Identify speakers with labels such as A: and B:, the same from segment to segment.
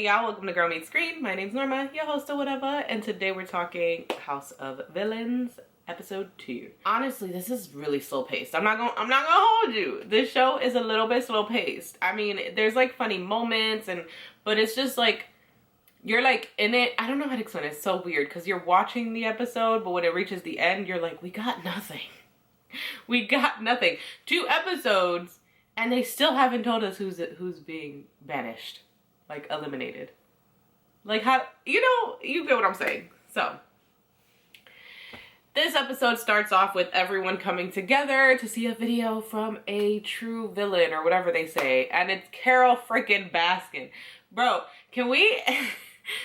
A: y'all, welcome to Girl Meets Screen. My name's Norma, your host or whatever, and today we're talking House of Villains, episode 2. Honestly, this is really slow paced. I'm not gonna hold you. This show is a little bit slow paced. I mean, there's like funny moments but it's just like, you're like in it. I don't know how to explain it. It's so weird because you're watching the episode, but when it reaches the end, you're like, we got nothing. We got nothing. 2 episodes, and they still haven't told us who's being banished. Like, eliminated. Like, how, you get what I'm saying. So, this episode starts off with everyone coming together to see a video from a true villain, or whatever they say. And it's Carol freaking Baskin. Bro, can we...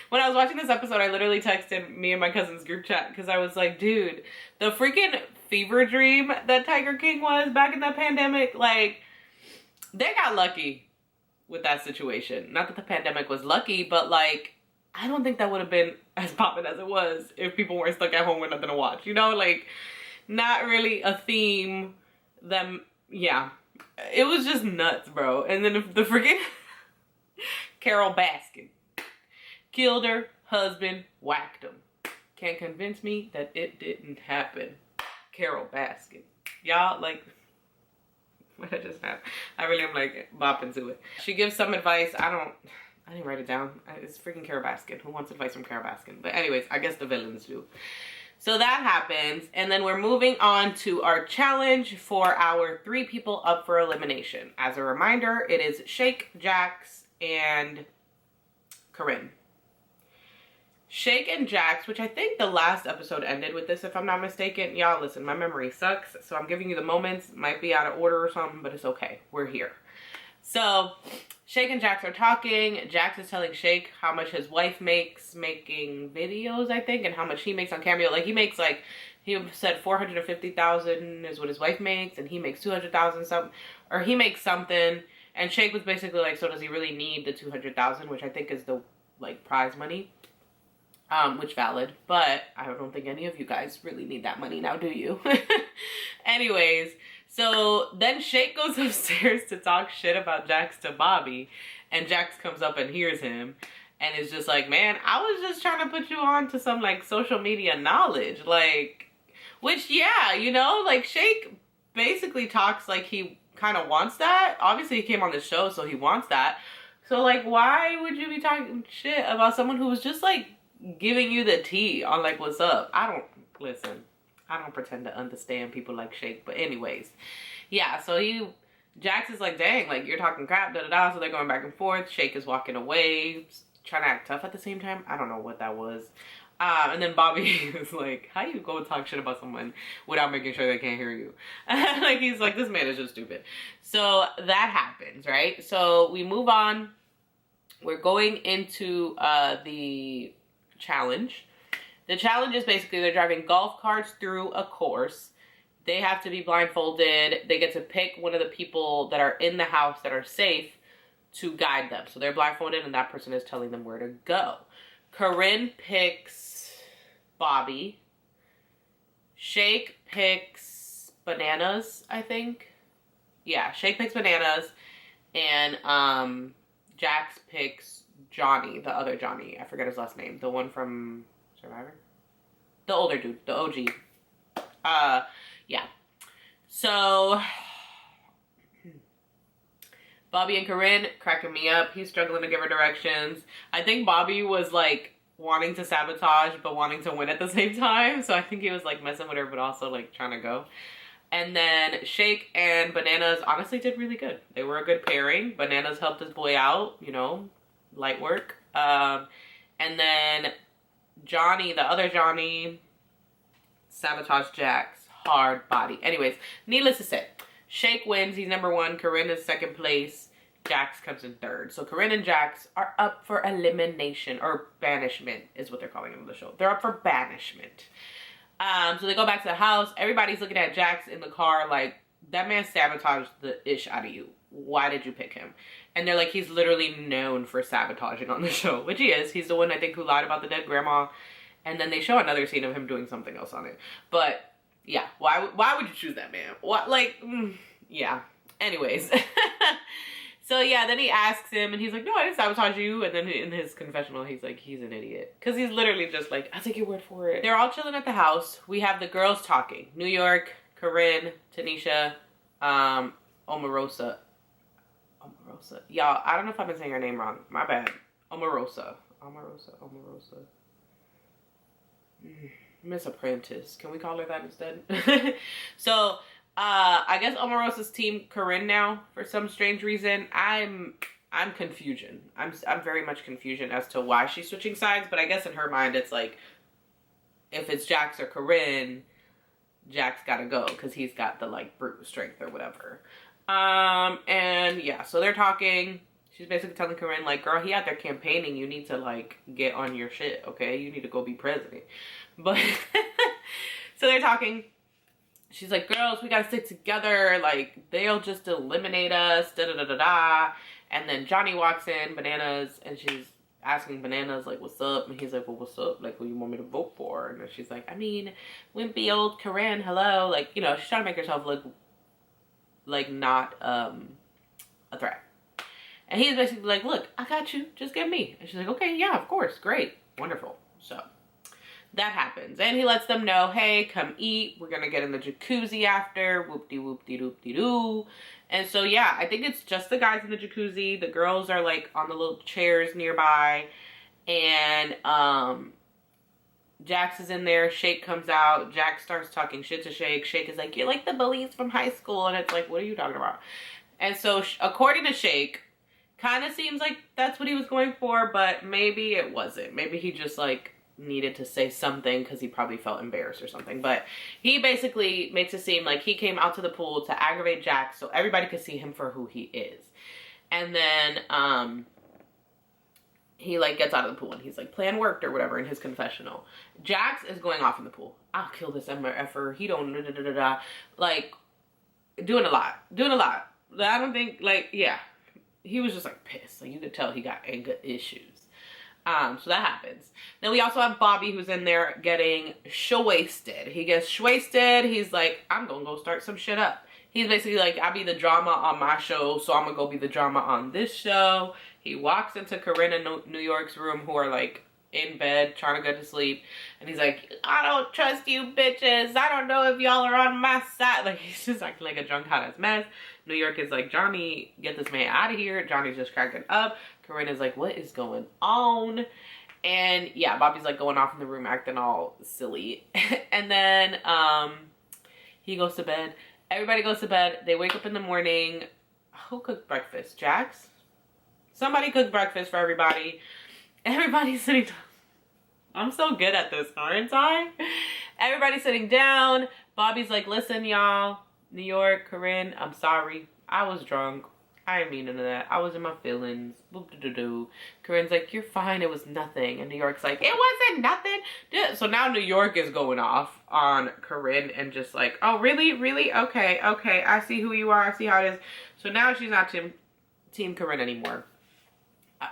A: When I was watching this episode, I literally texted me and my cousin's group chat because I was like, dude, the freaking fever dream that Tiger King was back in the pandemic, like, they got lucky with that situation. Not that the pandemic was lucky, but like, I don't think that would have been as poppin' as it was if people weren't stuck at home with nothing to watch, like, not really a theme. Yeah, it was just nuts, bro. And then the freaking Carol Baskin killed her husband, whacked him. Can't convince me that it didn't happen. Carol Baskin. Y'all, like, what I just have. I really am like bopping to it. She gives some advice. I didn't write it down. It's freaking Carol Baskin. Who wants advice from Carol Baskin? But anyways, I guess the villains do. So that happens. And then we're moving on to our challenge for our 3 people up for elimination. As a reminder, it is Shake, Jax, and Corinne. Shake and Jax, which I think the last episode ended with this, if I'm not mistaken. Y'all, listen, my memory sucks, so I'm giving you the moments. Might be out of order or something, but it's okay. We're here. So, Shake and Jax are talking. Jax is telling Shake how much his wife makes making videos, I think, and how much he makes on Cameo. Like, he makes, like, he said $450,000 is what his wife makes, and he makes $200,000 something, or he makes something. And Shake was basically like, so does he really need the $200,000, which I think is the, like, prize money. Which valid, but I don't think any of you guys really need that money now, do you? Anyways, so then Shake goes upstairs to talk shit about Jax to Bobby, and Jax comes up and hears him, and is just like, man, I was just trying to put you on to some, like, social media knowledge, like, which, yeah, like, Shake basically talks like he kind of wants that. Obviously, he came on the show, so he wants that. So, like, why would you be talking shit about someone who was just, like, giving you the tea on, like, what's up? I don't pretend to understand people like Shake, but anyways, yeah, so Jax is like, dang, like, you're talking crap, da-da-da, so they're going back and forth. Shake is walking away, trying to act tough at the same time. I don't know what that was. And then Bobby is like, how you go talk shit about someone without making sure they can't hear you? Like, he's like, this man is just stupid. So that happens, right? So we move on. We're going into the challenge. The challenge is basically they're driving golf carts through a course. They have to be blindfolded. They get to pick one of the people that are in the house that are safe to guide them. So they're blindfolded and that person is telling them where to go. Corinne picks Bobby. Shake picks Bananas, I think. Yeah, Shake picks Bananas. And Jax picks Johnny, the other Johnny. I forget his last name. The one from Survivor? The older dude. The OG. Yeah. So, Bobby and Corinne cracking me up. He's struggling to give her directions. I think Bobby was, like, wanting to sabotage, but wanting to win at the same time. So I think he was, like, messing with her, but also, like, trying to go. And then Shake and Bananas honestly did really good. They were a good pairing. Bananas helped his boy out, light work. And then Johnny, the other Johnny, sabotaged Jax. Hard body. Anyways, needless to say, Shake wins. He's number 1. Corinne is 2nd place. Jax comes in 3rd. So Corinne and Jax are up for elimination, or banishment is what they're calling it on the show. They're up for banishment. So they go back to the house. Everybody's looking at Jax in the car like, that man sabotaged the ish out of you. Why did you pick him? And they're like, he's literally known for sabotaging on the show, which he is. He's the one, I think, who lied about the dead grandma. And then they show another scene of him doing something else on it. But yeah, why would you choose that man? What, like, yeah. Anyways. So yeah, then he asks him, and he's like, no, I didn't sabotage you. And then in his confessional, he's like, he's an idiot. Because he's literally just like, I'll take your word for it. They're all chilling at the house. We have the girls talking. New York, Corinne, Tanisha, Omarosa. Y'all, I don't know if I've been saying her name wrong. My bad. Omarosa. Miss Apprentice. Can we call her that instead? So, I guess Omarosa's team Corinne now for some strange reason. I'm confusion. I'm very much confusion as to why she's switching sides, but I guess in her mind it's like, if it's Jax or Corinne, Jax gotta go because he's got the like brute strength or whatever. And yeah, so they're talking. She's basically telling Corinne, like, girl, he out there campaigning. You need to, like, get on your shit, okay? You need to go be president. But, so they're talking. She's like, girls, we gotta stick together. Like, they'll just eliminate us, da-da-da-da-da. And then Johnny walks in, Bananas, and she's asking Bananas, like, what's up? And he's like, well, what's up? Like, who you want me to vote for? And then she's like, I mean, wimpy old Corinne, hello. Like, you know, she's trying to make herself look like not, a threat. And he's basically like, look, I got you. Just get me. And she's like, okay, yeah, of course. Great. Wonderful. So that happens. And he lets them know, hey, come eat. We're going to get in the jacuzzi after. Whoop-de-whoop-de-doop-de-doo. And so, yeah, I think it's just the guys in the jacuzzi. The girls are, like, on the little chairs nearby. And Jax is in there. Shake comes out. Jax starts talking shit to Shake. Shake is like, you're like the bullies from high school. And it's like, what are you talking about? And so, according to Shake, kind of seems like that's what he was going for, but maybe it wasn't. Maybe he just, like, needed to say something because he probably felt embarrassed or something. But he basically makes it seem like he came out to the pool to aggravate Jax so everybody could see him for who he is. And then, he, like, gets out of the pool and he's like, plan worked or whatever in his confessional. Jax is going off in the pool. I'll kill this MFer. He don't da-da-da-da-da. Like, doing a lot. I don't think, like, yeah. He was just like pissed. Like you could tell he got anger issues. So that happens. Then we also have Bobby who's in there getting shwasted. He gets shwasted. He's like, I'm gonna go start some shit up. He's basically like, I be the drama on my show, so I'm gonna go be the drama on this show. He walks into Corinne and New York's room who are like in bed trying to go to sleep. And he's like, I don't trust you bitches. I don't know if y'all are on my side. Like he's just acting like a drunk hot ass mess. New York is like, Johnny, get this man out of here. Johnny's just cracking up. Corinne is like, what is going on? And yeah, Bobby's like going off in the room acting all silly. And then he goes to bed. Everybody goes to bed. They wake up in the morning. Who cooked breakfast? Jax? Somebody cooked breakfast for everybody. Everybody's sitting down. I'm so good at this, aren't I? Everybody's sitting down. Bobby's like, listen, y'all. New York, Corinne, I'm sorry. I was drunk. I didn't mean none of that. I was in my feelings. Boop-de-doo-doo. Corinne's like, you're fine. It was nothing. And New York's like, it wasn't nothing. So now New York is going off on Corinne and just like, oh, really? Really? Okay. Okay. I see who you are. I see how it is. So now she's not team Corinne anymore.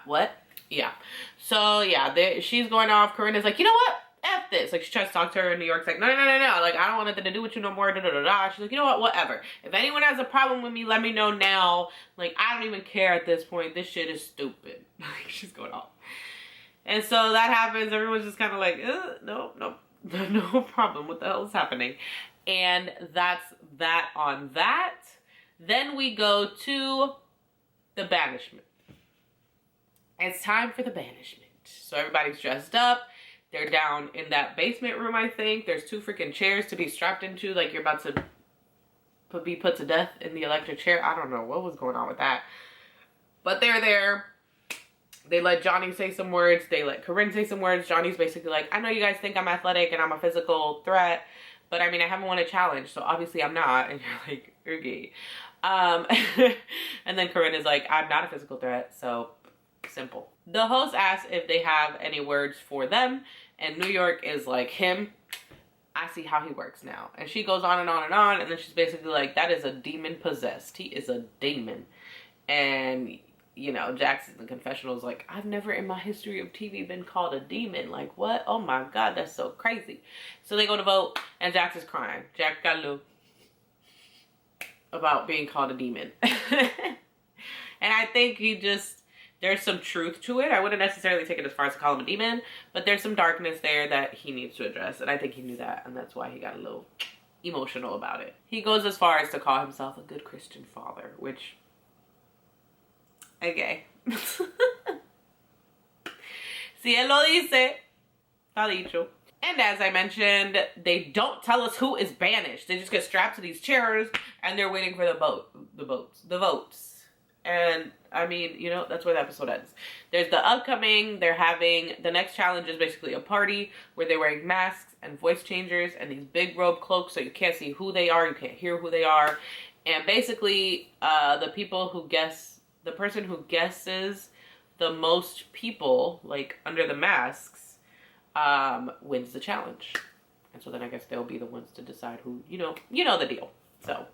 A: What? Yeah. So yeah, she's going off. Corinne is like, you know what? F this. Like she tries to talk to her and New York's like, no. Like I don't want nothing to do with you no more. Da da da da. She's like, you know what? Whatever. If anyone has a problem with me, let me know now. Like I don't even care at this point. This shit is stupid. Like she's going off. And so that happens. Everyone's just kind of like, no problem. What the hell is happening? And that's that on that. Then we go to the banishment. It's time for the banishment. So everybody's dressed up. They're down in that basement room, I think. There's 2 freaking chairs to be strapped into, like you're about to be put to death in the electric chair. I don't know what was going on with that. But they're there. They let Johnny say some words. They let Corinne say some words. Johnny's basically like, I know you guys think I'm athletic and I'm a physical threat, but I mean, I haven't won a challenge, so obviously I'm not. And you're like, okay. And then Corinne is like, I'm not a physical threat, so simple. The host asks if they have any words for them, and New York is like, him, I see how he works now. And she goes on and on and on, and then she's basically like, that is a demon possessed. He is a demon. And, you know, Jackson, the confessional, is like, I've never in my history of TV been called a demon. Like, what? Oh my God, that's so crazy. So they go to vote, and Jax is crying. Jax got a little about being called a demon. And I think there's some truth to it. I wouldn't necessarily take it as far as to call him a demon, but there's some darkness there that he needs to address. And I think he knew that, and that's why he got a little emotional about it. He goes as far as to call himself a good Christian father, which, okay. Si él lo dice, está dicho. And as I mentioned, they don't tell us who is banished. They just get strapped to these chairs and they're waiting for the votes. And I mean, you know, that's where the episode ends. There's the upcoming, the next challenge is basically a party where they're wearing masks and voice changers and these big robe cloaks so you can't see who they are, you can't hear who they are. And basically, the person who guesses the most people, like, under the masks, wins the challenge. And so then I guess they'll be the ones to decide who, you know the deal. So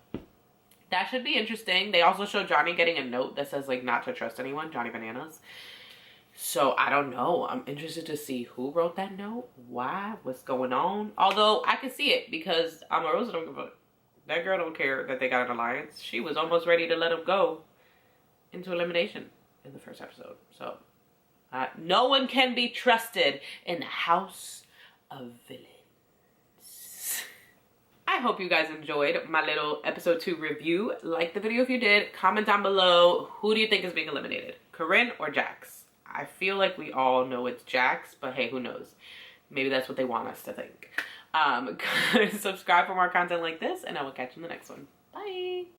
A: that should be interesting. They also show Johnny getting a note that says, like, not to trust anyone, Johnny Bananas. So I don't know. I'm interested to see who wrote that note, why, what's going on. Although I can see it because Omarosa don't give a, that girl don't care that they got an alliance. She was almost ready to let him go into elimination in the first episode. So no one can be trusted in the House of Villains. I hope you guys enjoyed my little episode 2 review. Like the video if you did. Comment down below, who do you think is being eliminated? Corinne or Jax? I feel like we all know it's Jax, but hey, who knows? Maybe that's what they want us to think. Subscribe for more content like this, and I will catch you in the next one. Bye!